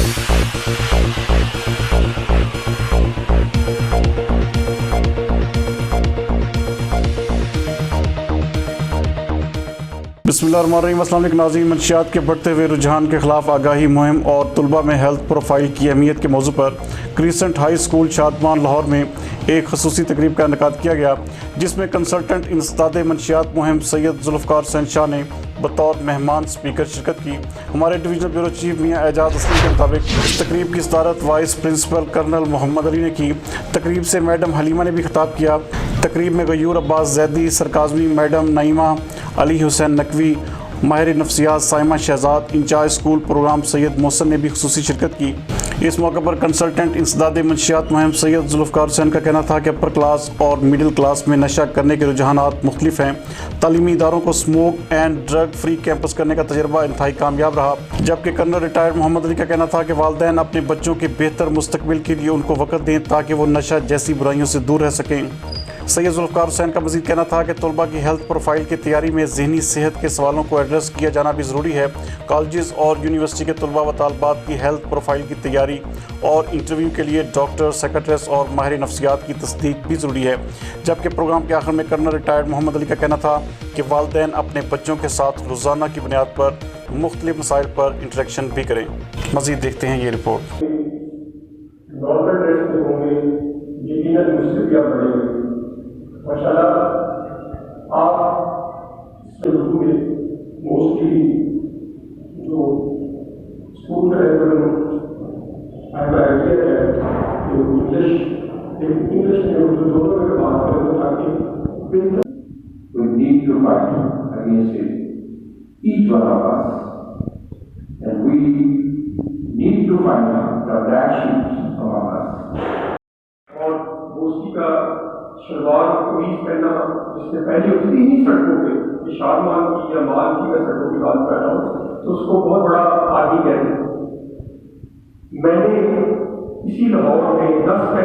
بسم اللہ الرحمن الرحیم۔ السلام علیکم ناظرین، منشیات کے بڑھتے ہوئے رجحان کے خلاف آگاہی مہم اور طلباء میں ہیلتھ پروفائل کی اہمیت کے موضوع پر کریسینٹ ہائی سکول شادمان لاہور میں ایک خصوصی تقریب کا انعقاد کیا گیا، جس میں کنسلٹنٹ انسداد منشیات مہم سید ذوالفقار حسین شاہ نے بطور مہمان اسپیکر شرکت کی۔ ہمارے ڈویژنل بیورو چیف میاں اعجاز اسلم کے مطابق اس تقریب کی صدارت وائس پرنسپل کرنل محمد علی نے کی۔ تقریب سے میڈم حلیمہ نے بھی خطاب کیا۔ تقریب میں غیور عباس زیدی، سرکازمی میڈم نعیمہ، علی حسین نقوی، ماہر نفسیات Saima Shahzad, in charge school program Syed Mohsin نے بھی خصوصی شرکت کی۔ اس موقع پر کنسلٹنٹ انسداد منشیات مہم سید ذوالفقار حسین کا کہنا تھا کہ اپر کلاس اور مڈل کلاس میں نشہ کرنے کے رجحانات مختلف ہیں۔ تعلیمی اداروں کو smoke and drug free campus کرنے کا تجربہ انتہائی کامیاب رہا، جبکہ کرنل ریٹائرڈ محمد علی کا کہنا تھا کہ والدین اپنے بچوں کے بہتر مستقبل کے لیے ان کو وقت دیں تاکہ وہ نشہ جیسی برائیوں سے دور رہ سکیں۔ سید ذوالفقار حسین کا مزید کہنا تھا کہ طلباء کی ہیلتھ پروفائل کی تیاری میں ذہنی صحت کے سوالوں کو ایڈریس کیا جانا بھی ضروری ہے۔ کالجز اور یونیورسٹی کے طلباء و طالبات کی ہیلتھ پروفائل کی تیاری اور انٹرویو کے لیے ڈاکٹر، سیکریٹریس اور ماہر نفسیات کی تصدیق بھی ضروری ہے، جبکہ پروگرام کے آخر میں کرنل ریٹائرڈ محمد علی کا کہنا تھا کہ والدین اپنے بچوں کے ساتھ روزانہ کی بنیاد پر مختلف مسائل پر انٹریکشن بھی کریں۔ مزید دیکھتے ہیں یہ رپورٹ۔ ماشاءاللہ آپ سے میں موسٹلی جو اسکول کا آئیڈیا ہے کہ انگلش میں اردو دونوں میں بات کریں تاکہ we need to fight against it, each one of us, and we need to find the black sheep among us. اور موسیقی کا شلوار قمیض پہننا جس سے پہلے ہوتی ہی سڑکوں پہ کہ شادمان کی یا مال کی میں سڑکوں کی بات کر رہا ہوں تو اس کو بہت بڑا عادی کہتے ہیں۔ میں نے اسی لاہور میں 10